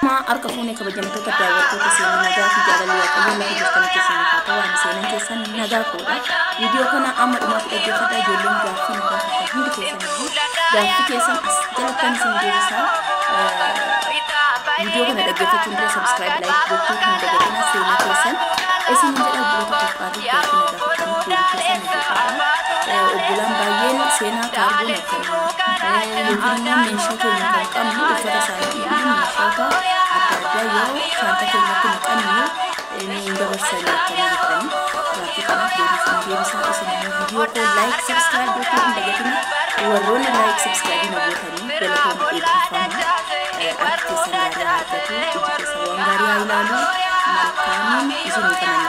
ما أركفوني كبجمتو كداوتو تسيني نجا في جالي وقيم ما يجتمع تسيني فاتوان سينن كيسن نجا كودا فيديو كنا أمر ما تأجي فتا جولين جافي نجا فتا هندي كيسن جافي كيسن أسجل كان سنديرسا فيديو كنا تأجي فتشندرو سبسكرايب لايك بوكو هندي كنا سينن كيسن اسم نجا بلوتو كفاري جافي نجا فتا هندي كيسن نجا فتا وبلان باين سينا كاربو نكنا يمكننا من شكل نكنا وفتا سايدين من شكل أتابع يو شانتا كنا كنا من دبر سنة كنا نكنا لكن أنا ديريسا اسمه فيديو كو لايك سبسكرايب بوكو هندي كنا ورونا لايك سبسكرايب نبوتني بلكم إبتفاهم أكتسل على عادته إجتسل وانغاري عيلالو مالكامين إزوني كمان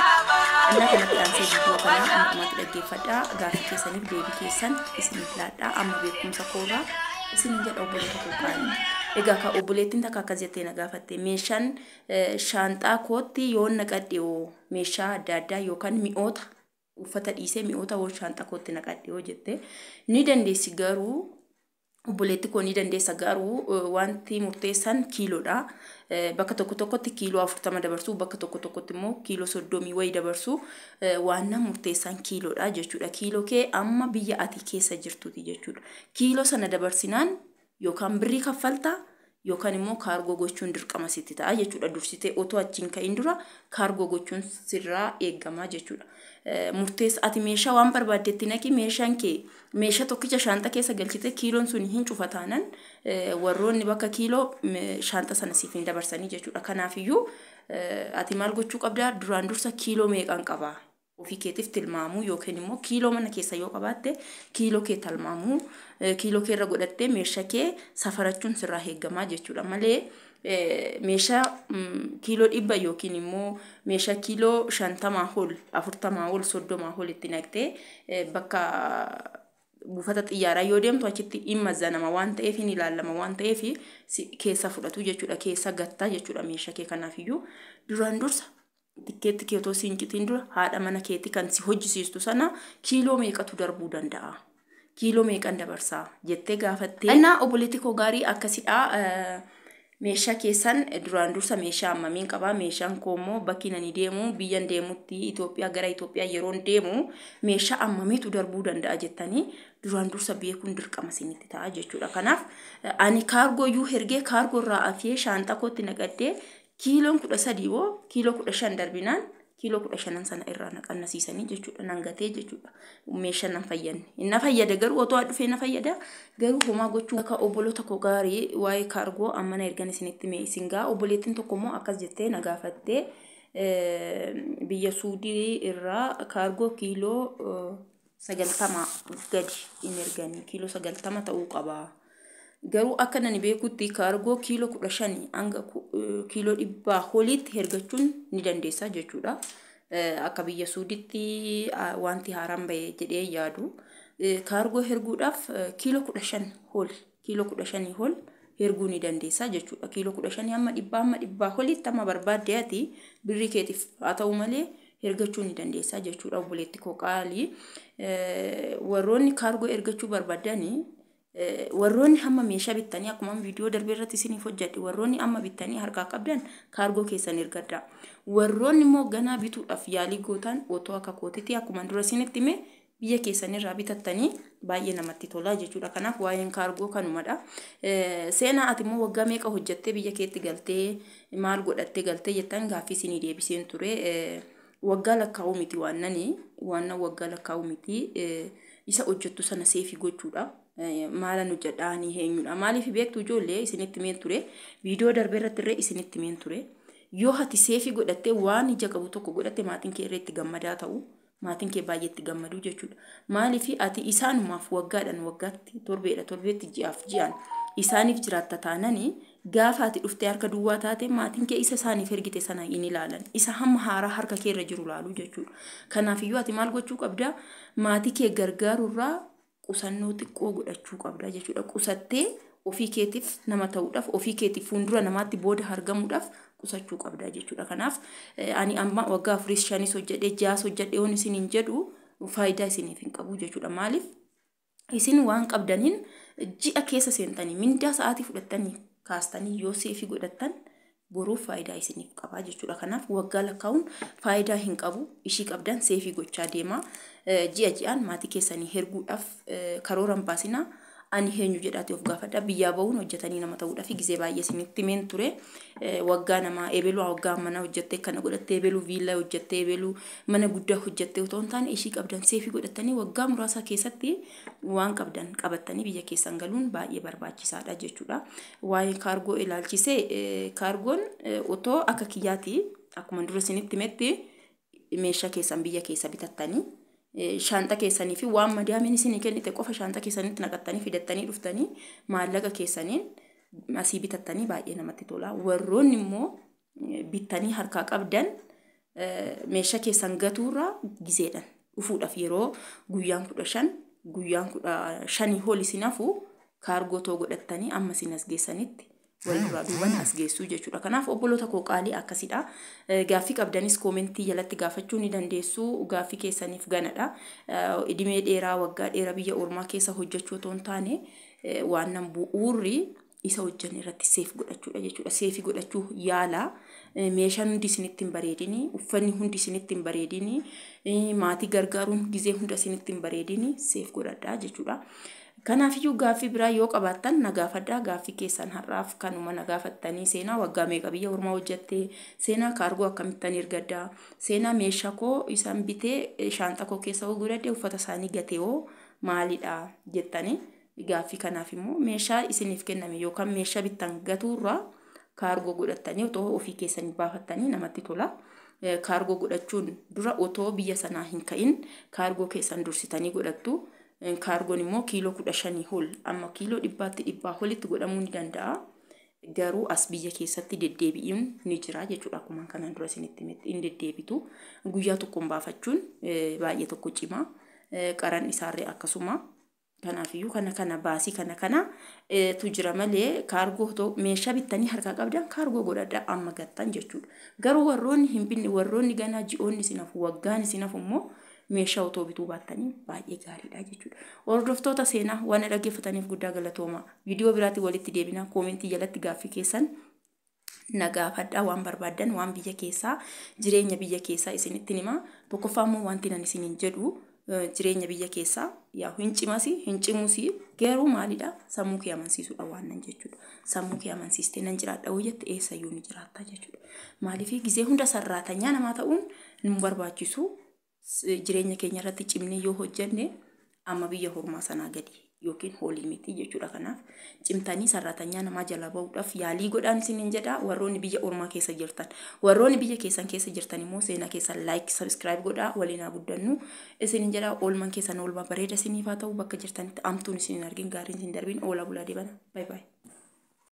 أنا كنا بلانسي فيديو كنا أما تلقي فتا غافي كيساني بيبي كيسان إسني فلاتا أما بيكم سكورا إسني جد أوبوليتو كوكاني إذا كا أوبوليتين تكا كزيتين غافتي ميشان شانتا كوتي يون نقديو ميشا دادا يوكان ميوتا وفتا إيسي ميوتا وشانتا كوتي نقديو جدي نيدن دي سيغارو Obboleetti koo ni dandeessa garuu wanti murteessan kiiloodha. Bakka tokko tokkotti kiiloo 40 dabarsu, bakka tokko tokkotti immoo kiiloo 30 wayi dabarsu. Waan murteessan kiiloodha jechuudha. Kiiloo kee amma biyya ati keessa jirtuuti jechuudha. Kiiloo sana dabarsinaan yookaan birrii kaffalta yookaan immoo kaargoo gochuun dirqama sitti ta'a jechuudha. Dursitee otoo achiin ka'in dura kaargoo gochuun sirraa eegama jechuudha. Murtees ati meeshaa waan barbaaddetti naqi meeshaan kee meeshaa tokkicha shaanta keessa galchite kiiloon sun hin cufataanan warroonni bakka kiiloo shaanta sana siif hin dabarsanii jechuudha. Kanaafiyyuu ati maal gochuu qabdaa duraan dursa kiiloo meeqan qabaa ofii keetiif tilmaamuu yookaan immoo kiiloo mana keessa yoo qabaatte kiiloo kee tilmaamuu kiiloo kee irra godhattee meeshaa kee safarachuun sirraa eegamaa jechuudha. Malee meeshaa kiiloo 100 yookiin immoo meeshaa kiiloo 50 ol 40 ol 30 ol itti naqtee bakka buufata xiyyaaraa yoo deemtu achitti dhimma zanama waan ta'eef hin ilaalama waan ta'eef keessa fudhatu jechuudha. Keessa gattaa jechuudha meeshaa kee. Kanaafiyyuu duraan dursa tikeetti kee otoo siin citiin dura haadha mana keetti kan si hojjisiistu sana kiiloo meeqatu darbuu danda'a? Kiiloo meeqan dabarsaa jettee gaafattee. Ana obboleetti koo gaarii akkasidha. Meeshaa keessan duraan dursa meeshaa ammamiin qabaa? Meeshaan koo immoo bakki nani deemu biyyan deemutti Itoophiyaa gara Itoophiyaa yeroon deemu meeshaa ammamiitu darbuu danda'a jettanii duraan dursa beekuun dirqama isinitti ta'a jechuudha. Kanaaf ani kaargoo yuu hergee kaargoo irraa afee shaantaa kootti naqadee kiiloon 13 woo kiiloo 15 darbinaan kiiloo 15 sana irraa naqannasiisanii jechuudha. Nangatee jechuudha. Meeshaan nan fayyadne. Inna fayyada garuu otoo dhufee na fayyada garuu homaa gochuu akka obboloota koo gaarii waa'ee kaargoo ammana ergan isinitti mee isingaa obboleettiin tokko immoo akkas jettee na gaafattee biyya Suudii irraa kaargoo kiiloo 90 gadi in erganii kiiloo 90 ta'uu qaba. Garuu akka nani beekutti kaargoo kiiloo 15 hanga kiiloo 100 olitti ergachuun ni dandeessa jechuudha. Akka biyya Suuditti wanti haaraan bahee jedhee yaadu kaargoo erguudhaaf kiiloo 15 ol kiiloo 15 ol erguu ni dandeessa jechuudha. Kiiloo 15 amma 100 olitti amma barbaadde ati birrii keetiif haa ta'u malee ergachuu ni dandeessa jechuudha. Obboleetti koo qaalii warroonni kaargoo ergachuu barbaadanii warroonni hamma meeshaa bittanii akkuma viidiyoo darbee irratti isiniif hojjedhe warroonni amma bittanii harkaa qabdan kaargoo keessan ergadda. Warroonni immoo ganaa bituudhaaf yaalii gootan otoo akka kootitti akkuma dura isinitti hime biyya keessan irraa bitattanii baay'ee namatti tola jechuudha. Kanaaf waa'een kaargoo kanumadha. Seenaa ati immoo waggaa meeqa hojjettee biyya keetti galtee maal godhattee galtee jettan gaaffii isinii deebiseen ture. Waggaa lakkaa'uu miti waan waggaa lakkaa'uu miti isa hojjettu sana seefi gochuudha. Maala nu jedhaanii eenyudha? Maaliif beektu ijoollee isinitti himeen ture viidiyoo darbee irratti illee isinitti himeen ture. Yoo ati seefi godhattee waan ija qabu tokko godhatte maatiin kee irratti gammadaa ta'u maatiin kee baay'eetti gammadu jechuudha. Maaliif ati isaanumaaf waggaadhaan waggaatti torbeetti ji'aan isaaniif jiraatta taananii gaafa ati dhuftee harka duwwaa taate maatiin kee isa isaaniif ergite sana hin ilaalan. Isa hamma haaraa harka kee irra jiru laalu jechuudha. Kanaafiyyuu ati maal gochuu qabda? Maatii kee gargaarurraa qusannoo xiqqoo godhachuu qabda jechuudha. Qusattee ofii keetiif nama ta'uudhaaf ofii keetiif fuuldura namaatti booda argamuudhaaf qusachuu qabda jechuudha. Kanaaf ani amma waggaa 4-5 hojjedhee 6 hojjedhee waan isiniin jedhu faayidaa isiniif hin qabu jechuudha. Maaliif isin waan qabdaniin ji'a keessa seentanii mindaa sa'aatii fudhattanii kaastanii yoo seefi godhattan boruu faayidaa isiniif qaba jechuudha. Kanaaf waggaa lakkaa'uun faayidaa hin qabu. Ishii qabdan seefii gochaa deema. Ji'a ji'aan maatii keessanii herguudhaaf karooran baasina. Ani heenyu jedhaati of gaafadha biyyaa ba'uun hojjetanii nama ta'uudhaaf gizee baay'ee isinitti meen ture. Waggaa nama eebeluu waggaa mana hojjettee kana godhattee eebeluu viillaa hojjettee eebeluu mana guddaa hojjettee otoo hin taane ishii qabdan seefii godhattanii waggaa muraasa keessatti waan qabdan qabattanii biyya keessan galuun baay'ee barbaachisaadha jechuudha. Waa'ee kaargoo ilaalchisee kaargoon otoo akka kiyyaati akkuma dura isinitti metti meeshaa keessan biyya keessa bitattanii shanta keessanii fi waan madaamiin isinii kennite qofa shanta keessanitti naqattanii fidattanii dhuftanii maallaqa keessaniin asii bitattanii baay'ee namatti tola. Warroonni immoo bittanii harkaa qabdan meeshaa keessan gatuurraa gizeedhaan dhufuudhaaf yeroo guyyaan 15 ol isin hafu kaargoo too godhattanii amma isin as geessanitti walirraa duuban as geessuu jechuudha. Kanaaf obboloota koo qaalii akkasidha. Gaaffii qabdanis koomentii jalatti gaafachuu ni dandeessu. Gaaffii keessaniif ganadha. Idimee dheeraa waggaa dheeraa biyya ormaa keessa hojjechuu otoo hin taane waan nan bu'uurri isa hojjan irratti seef godhachuudha jechuudha. Seefii godhachuu yaala. Meeshaan hundi isinitti hin bareedini, uffanni hundi isinitti hin bareedini, maatii gargaaruun gizee hunda isinitti hin bareedini seef godhadhaa jechuudha. Kanaafiyyuu gaaffii biraa yoo qabaattan nagaafadhaa. Gaaffii keessan har'aaf kanuma nagaafattanii seenaa waggaa meeqa biyya ormaa hojjettee seenaa kaargoo akkamittan ergaddaa seenaa meeshaa koo isaan bitee shaanxa koo keessa godhadhee uffata isaanii gateewoo maalidha jettanii gaaffii kanaaf immoo meeshaa isiniif kenname yookaan meeshaa bittan gatuurraa kaargoo godhattanii otoo ofii keessanii baafattanii namatti tola. Kaargoo godhachuun dura otoo biyya sanaa hin ka'in kaargoo keessan dursitanii godhattu. Kaargoon immoo kiiloo 15 ol amma kiiloo 100 olitti godhamuu ni danda'a. Garuu as biyya keessatti deddeebi'uun ni jira jechuudha. Akkuma kanaan dura isinitti hin deddeebitu. Guyyaa tokkoon baafachuun baay'ee tokko cimaa. Qaran isaarree akkasuma. Kanaafiyyuu kana baasii kana tu jira malee kaargoo meeshaa bittanii harkaa qabdan kaargoo godhadhaa amma gattan jechuudha. Garuu warroonni hin binne warroonni ganaa ji'oonni isinafu waggaan isinafu immoo meeshaa otoo bituu baattanii baay'ee gaariidha jechuudha. Hordoftoota seenaa waan dhaggeeffataniif guddaa galatooma. Viidiyoo biraatiin walitti deebina. Koomentii jalatti gaaffii keessan nagaafadhaa waan barbaaddan waan biyya keessaa jireenya biyya keessaa isinitti hima. Tokkoffaa immoo wanti nan isiniin jedhu jireenya biyya keessaa yaa hin cimusi garuu maalidha sammuu kee amansiisuudha waan nan jechuudha. Sammuu kee amansiistee nan jiraadha hojjette eessayyuu ni jiraatta jechuudha. Maaliif gizee hunda sarraatanyaa namaa ta'uun nu barbaachisu. Jireenya keenya irratti cimnee yoo hojjenne amma biyya hormaa sanaa gadi yookiin hoolii miti jechuudha. Kanaaf cimtanii sarratanyaa namaa jala ba'uudhaaf yaalii godhaan isiniin jedha. Warroonni biyya ormaa keessa jirtan, warroonni biyya keessan keessa jirtan immoo seenaa keessan like subscribe godhaa waliin haa guddannu isiniin jedha. Oolman keessan oolmaa bareeda isiniif haa ta'u bakka jirtanitti amtuun isiniin argin gaariin isin darbin oola bulaa dibana. Bye bye.